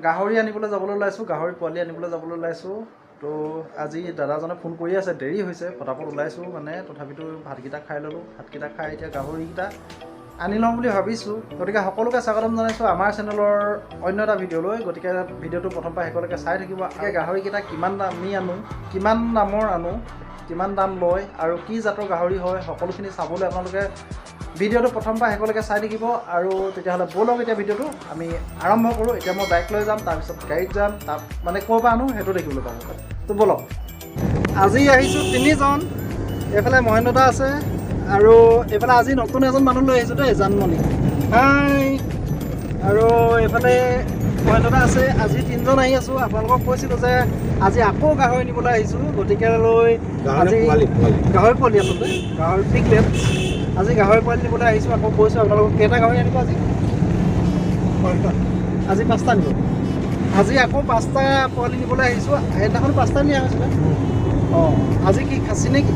গাহৰি আনিবলৈ যাবলৈ ওলাইছোঁ, গাহৰি পোৱালি আনিবলৈ যাবলৈ ওলাইছোঁ। তো আজি দাদাজনে ফোন কৰি আছে, দেৰি হৈছে, পটাপট ওলাইছোঁ মানে। তথাপিতো ভাতকেইটা খাই ল'লোঁ, ভাতকেইটা খাই এতিয়া গাহৰিকেইটা আনি লওঁ বুলি ভাবিছোঁ। গতিকে সকলোকে স্বাগতম জনাইছোঁ আমাৰ চেনেলৰ অন্য এটা ভিডিঅ'লৈ। গতিকে ভিডিঅ'টো প্ৰথম পৰা শেষলৈকে চাই থাকিব। এতিয়া গাহৰিকেইটা কিমান দামী আনো, কিমান দামৰ আনো, কিমান দাম লয় আৰু কি জাতৰ গাহৰি হয়, সকলোখিনি চাবলৈ আপোনালোকে ভিডিঅ'টো প্ৰথম পৰা শেষলৈকে চাই থাকিব। আৰু তেতিয়াহ'লে ব'লক এতিয়া ভিডিঅ'টো আমি আৰম্ভ কৰোঁ। এতিয়া মই বাইক লৈ যাম, তাৰপিছত গাড়ীত যাম, তাত মানে ক'ৰ পৰা আনো সেইটো দেখিবলৈ পাব। তো ব'লক। আজি আহিছোঁ 3 জন। এইফালে মহেন্দ্ৰদা আছে আৰু এইফালে আজি নতুন এজন মানুহ লৈ আহিছোঁ দেই, জানমণি। হাই। আৰু এইফালে মহেন্দ্ৰদা আছে। আজি 3 জন আহি আছোঁ। আপোনালোকক কৈছিলোঁ যে আজি আকৌ গাহৰি নিবলৈ আহিছোঁ। গতিকে লৈ আজি গাহৰি পোৱালি আচলতে, গাহৰি পিগলেট। আজি গাহৰি পোৱালি নিবলৈ আহিছোঁ। আকৌ কৈছোঁ আপোনালোকক কেইটা গাহৰি আনিব আজি? 5টা। আজি 5টা নিব। আজি আকৌ 5টা পোৱালি নিবলৈ আহিছোঁ। সেইদিনাখন 5টা নিয়া হৈছিলে। অঁ, আজি কি খাচী নে কি?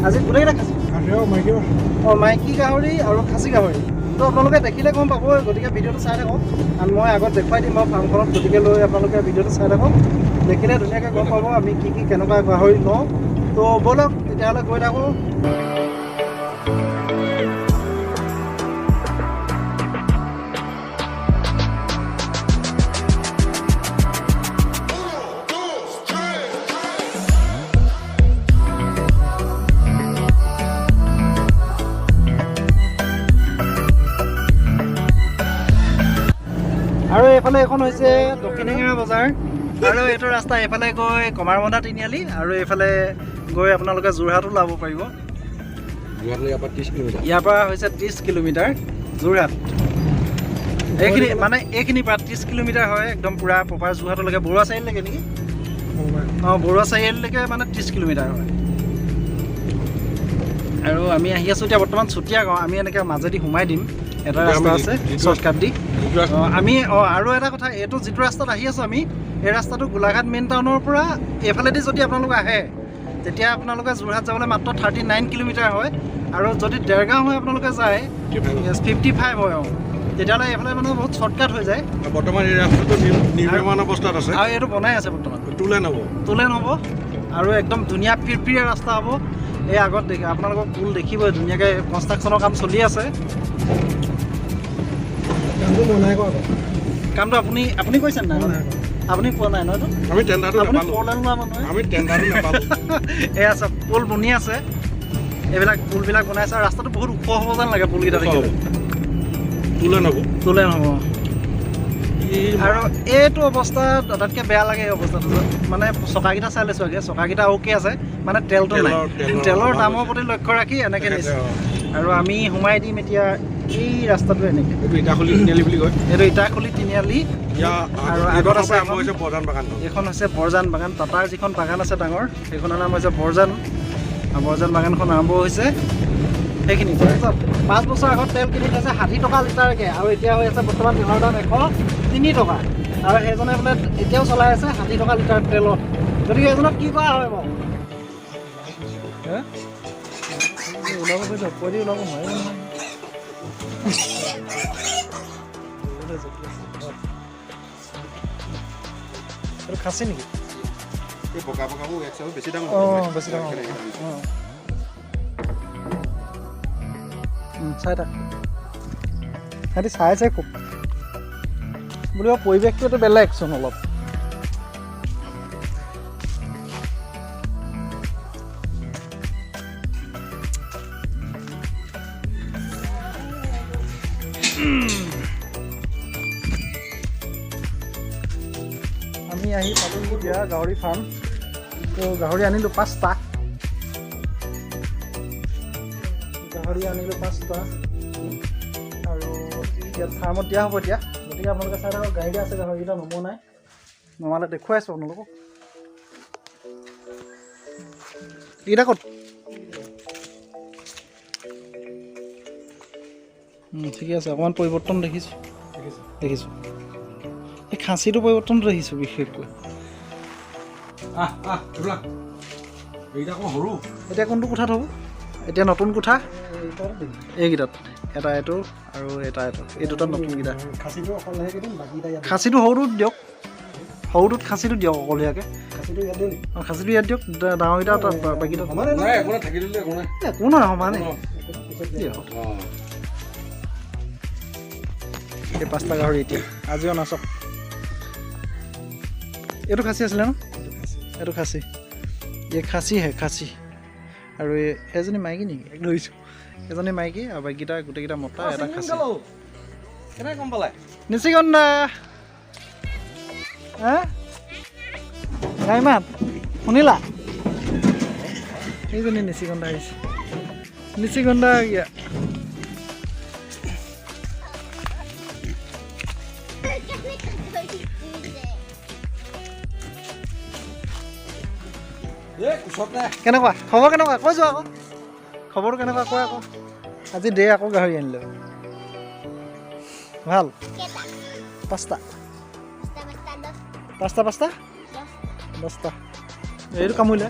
আজি গোটেইকেইটা খাচী? অঁ, মাইকী গাহৰি আৰু খাচী গাহৰি। তো আপোনালোকে দেখিলে গম পাব। গতিকে ভিডিঅ'টো চাই থাকক। আৰু মই আগত দেখুৱাই দিম বাৰু ফাৰ্মখনত। গতিকে লৈ আপোনালোকে ভিডিঅ'টো চাই থাকক। দেখিলে ধুনীয়াকৈ গম পাব আমি কি কেনেকুৱা গাহৰি লওঁ। তো ব'লক তেতিয়াহ'লে গৈ থাকোঁ। আৰু এইফালে এখন হৈছে দক্ষিণেঙেৰা বজাৰ। আৰু এইটো ৰাস্তা এইফালে গৈ কমাৰবন্ধা তিনিআলি আৰু এইফালে গৈ আপোনালোকে যোৰহাটো ওলাব পাৰিব। ইয়াৰ পৰা হৈছে 30 কিলোমিটাৰ যোৰহাট। এইখিনি মানে এইখিনিৰ পৰা 30 কিলোমিটাৰ হয়, একদম পূৰা প্ৰপাৰ যোৰহাটলৈকে। বৰুৱা চাৰিআলিলৈকে নেকি? অঁ, বৰুৱা চাৰিআলিলৈকে মানে 30 কিলোমিটাৰ হয়। আৰু আমি আহি আছোঁ এতিয়া বৰ্তমান চুতীয়া গাঁও। আমি এনেকৈ মাজেদি সোমাই দিম, এটা ৰাস্তা আছে শ্বৰ্টকাট দি। আমি আৰু এটা কথা, এইটো যিটো ৰাস্তাত আহি আছোঁ আমি, এই ৰাস্তাটো গোলাঘাট মেইন টাউনৰ পৰা এইফালেদি যদি আপোনালোকে আহে তেতিয়া আপোনালোকে যোৰহাট যাবলৈ মাত্ৰ 39 কিলোমিটাৰ হয়। আৰু যদি দেৰগাঁও হৈ আপোনালোকে যায় 55 হয়। অঁ, তেতিয়াহ'লে এইফালে মানে বহুত শ্বৰ্টকাট হৈ যায়। বৰ্তমান এই ৰাস্তাটো নিৰ্মাণ অৱস্থাত আছে আৰু এইটো বনাই আছে বৰ্তমান। টুলেন হ'ব আৰু একদম ধুনীয়া পিৰপিৰিয়া ৰাস্তা হ'ব। এই আগত আপোনালোকক পুল দেখিবই, ধুনীয়াকৈ কনষ্ট্ৰাকশ্যনৰ কাম চলি আছে। কামটো আপুনি কৈছে নাই? আপুনি পোৱা নাই নহয়? আমি টেণ্ডাৰটো নাপালোঁ। এয়া আছে পুল বনি আছে। এইবিলাক পুলবিলাক বনাইছে আৰু ৰাস্তাটো বহুত ওখ হ'ব যেন লাগে পুলকেইটা দেখিলে। টুলেন হ'ব। আৰু এইটো অৱস্থাত আটাইতকৈ বেয়া লাগে এই অৱস্থাটো। মানে চকাকেইটা চাই লৈছোঁ আগে, চকাকেইটা অ'কে আছে, মানে তেলটো নাই। তেলৰ দামৰ প্ৰতি লক্ষ্য ৰাখি এনেকৈ নিছে। আৰু আমি সোমাই দিম এতিয়া এই ৰাস্তাটো এনেকৈ। এইটো ইটাখুলি তিনিআলি বুলি কয়। এইটো ইটাখুলি তিনিআলি। আৰু আগত আছে এইখন হৈছে বৰজান বাগান। টাটাৰ যিখন বাগান আছে ডাঙৰ, সেইখনৰ নাম হৈছে বৰজান। আৰু বৰজান বাগানখন আৰম্ভ হৈছে সেইখিনি। 5 বছৰ আগত তেল কিনি খাইছে 60 টকা লিটাৰকৈ, আৰু এতিয়া হৈ আছে বৰ্তমান তেলৰ দাম 103 টকা। আৰু সেইজনে বোলে এতিয়াও চলাই আছে 60 টকা লিটাৰ তেলত। গতিকে এইজনক কি কৰা হয় বাৰু? ওলাব কৈছে, পোৱালি ওলাব নোৱাৰিব নহয়। এইটো খাচী নেকি? অঁ, বেছি ডাঙৰ। অঁ, চাই থাক। সিহঁতি চাইছে খুব। বুলিব পৰিৱেশটো এইটো বেলেগচোন অলপ। আমি আহি পালোঁ এতিয়া গাহৰি ফাৰ্ম। তো গাহৰি আনিলোঁ 5টা। গাহৰি আনিলোঁ 5টা আৰু ইয়াত ফাৰ্মত দিয়া হ'ব এতিয়া। গতিকে আপোনালোকে চাই থাকক, গাড়ীতে আছে গাহৰিকেইটা, নমনাই। নমালে দেখুৱাইছোঁ আপোনালোকক। এইকেইটা ক'ত? ঠিকে আছে, অকণমান পৰিৱৰ্তন দেখিছোঁ। এই খাচীটো পৰিৱৰ্তনটো দেখিছোঁ বিশেষকৈ। এতিয়া কোনটো কোঠাত হ'ব? এতিয়া নতুন কোঠা এইকেইটাত এটা এইটো আৰু এটা এইটো এই দুটা নতুনকেইটা খাচীটো অকলহে কিন্তু বাকীটা ইয়াত খাচীটো সৰুটোত দিয়ক সৰুটোত খাচীটো দিয়ক অকলীয়াকৈ খাচীটো ইয়াত দিওঁ অঁ খাচীটো ইয়াত দিয়ক ডাঙৰকেইটা বাকীটো নাই একো নাই থাকি দিলে একো নাই একো নহয় সমানে দিয়ক এই 5টা গাহৰি এতিয়া আজিও নাচক এইটো খাচী আছিলে ন এইটো খাচী এই খাচী হে খাচী আৰু এজনী মাইকী নেকি ধৰিছোঁ এজনী মাইকী আৰু বাকীকেইটা গোটেইকেইটা মতা এটা খাচী কেনেকৈ গম পালে নিচিগন্ধা হা গাইমান শুনিলা এইজনী নিচিগন্ধা আহিছে নিচিগন্ধা ইয়া কেনেকুৱা খবৰ কেনেকুৱা কৈ যোৱা আকৌ খবৰটো কেনেকুৱা কোৱা আকৌ আজি দে আকৌ গাহৰি আনিলোঁ ভাল 5টা 10টা এইটো কামুৰিলে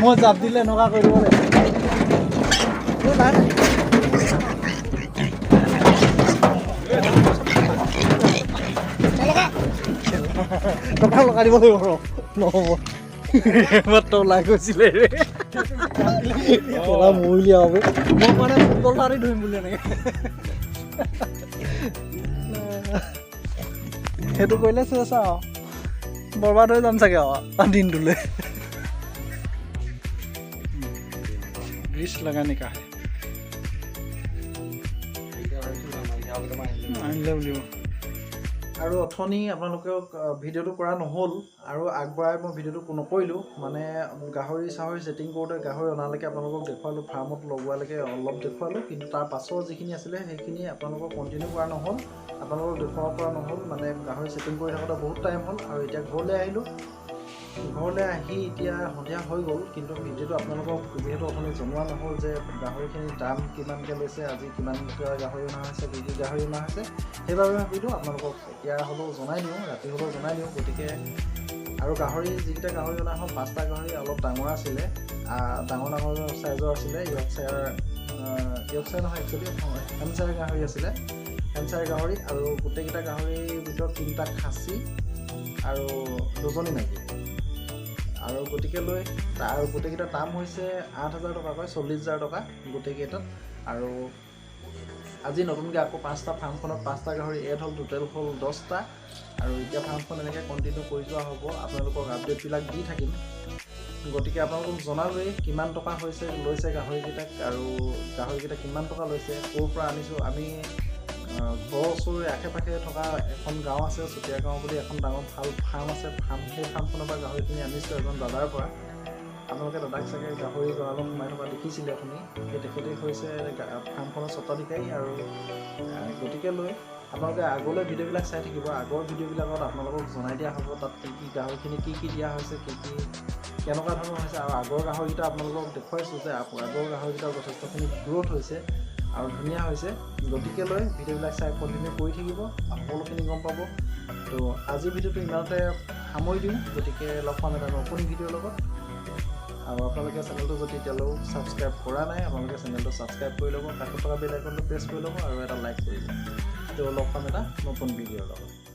মই জাপ দিলে এনেকুৱা কৰিব লাগে টকা লগাই দিব লাগিব নহ'ব মাত্ৰ ওলাই গৈছিলে মৰিলি আৰু মই মানে ফুটবল মাৰি ধৰিম বুলি এনেকৈ সেইটো কৰিলে চেষ্টা আৰু বৰবাদ হৈ যাম চাগে আৰু দিনটোলৈ গ্ৰীচ লগা নিকা আনিলে বুলিব আৰু অথনি আপোনালোকক ভিডিঅ'টো কৰা নহ'ল আৰু আগবঢ়াই মই ভিডিঅ'টো নকৰিলোঁ মানে গাহৰি চাহৰি ছেটিং কৰোঁতে গাহৰি অনালৈকে আপোনালোকক দেখুৱালোঁ ফাৰ্মত লগোৱালৈকে অলপ দেখুৱালোঁ কিন্তু তাৰ পাছৰ যিখিনি আছিলে সেইখিনি আপোনালোকক কণ্টিনিউ কৰা নহ'ল আপোনালোকক দেখুৱাব পৰা নহ'ল মানে গাহৰি ছেটিং কৰি থাকোঁতে বহুত টাইম হ'ল আৰু এতিয়া ঘৰলৈ আহিলোঁ ঘৰলৈ আহি এতিয়া সন্ধিয়া হৈ গ'ল কিন্তু ভিডিঅ'টো আপোনালোকক যিহেতু অথনি জনোৱা নহ'ল যে গাহৰিখিনিৰ দাম কিমানকৈ লৈছে আজি কিমানকৈ গাহৰি অনা হৈছে কি কি গাহৰি অনা হৈছে সেইবাবে ভাবিলোঁ আপোনালোকক এতিয়া হ'লেও জনাই দিওঁ ৰাতি হ'লেও জনাই দিওঁ গতিকে আৰু গাহৰি যিকেইটা গাহৰি অনা হ'ল 5টা গাহৰি অলপ ডাঙৰ আছিলে ডাঙৰ চাইজৰ আছিলে ইয়কচাৰ নহয় একচুৱেলি হেমচাৰ গাহৰি আছিলে হেমচাৰ গাহৰি আৰু গোটেইকেইটা গাহৰিৰ ভিতৰত 3টা খাচী আৰু 2জনী মাইকী আৰু গতিকে লৈ আৰু গোটেইকেইটা দাম হৈছে 8,000 টকাকৈ 40,000 টকা গোটেইকেইটাত আৰু আজি নতুনকৈ আকৌ 5টা ফাৰ্মখনত 5টা গাহৰি এড হ'ল টোটেল হ'ল 10টা আৰু এতিয়া ফাৰ্মখন এনেকৈ কণ্টিনিউ কৰি যোৱা হ'ব আপোনালোকক আপডেটবিলাক দি থাকিম গতিকে আপোনালোকক জনালোৱেই কিমান টকা লৈছে গাহৰিকেইটাক আৰু গাহৰিকেইটা কিমান টকা লৈছে ক'ৰ পৰা আনিছোঁ আমি ঘৰৰ ওচৰৰে আশে পাশে থকা এখন গাঁও আছে চুতীয়া গাঁও বুলি এখন ডাঙৰ ভাল ফাৰ্ম আছে সেই ফাৰ্মখনৰ পৰা গাহৰিখিনি আনিছোঁ এজন দাদাৰ পৰা আপোনালোকে দাদাক চাগে গাহৰি গঁৰালত সোমাই থকা দেখিছিলে আপুনি সেই তেখেতেই হৈছে ফাৰ্মখনৰ স্বত্বাধিকাৰী আৰু গতিকে লৈ আপোনালোকে আগলৈ ভিডিঅ'বিলাক চাই থাকিব আগৰ ভিডিঅ'বিলাকত আপোনালোকক জনাই দিয়া হ'ব তাত কি কি গাহৰিখিনি কি কি দিয়া হৈছে কি কি কেনেকুৱা ধৰণৰ হৈছে আৰু আগৰ গাহৰিকেইটা আপোনালোকক দেখুৱাইছোঁ যে আগৰ গাহৰিকেইটাও যথেষ্টখিনি গ্ৰ'থ হৈছে আৰু ধুনীয়া হৈছে গতিকে লৈ ভিডিঅ'বিলাক চাই কণ্টিনিউ কৰি থাকিব সকলোখিনি গম পাব তো আজি ভিডিঅ'টো ইমানতে সামৰি দিওঁ গতিকে লগ পাম এটা নতুন ভিডিঅ'ৰ লগত আৰু আপোনালোকে চেনেলটো যদি এতিয়ালৈও ছাবস্ক্ৰাইব কৰা নাই আপোনালোকে চেনেলটো ছাবস্ক্ৰাইব কৰি ল'ব কাষত থকা বেল আইকনটো প্ৰেছ কৰি ল'ব আৰু এটা লাইক কৰিব তো লগ পাম এটা নতুন ভিডিঅ'ৰ লগত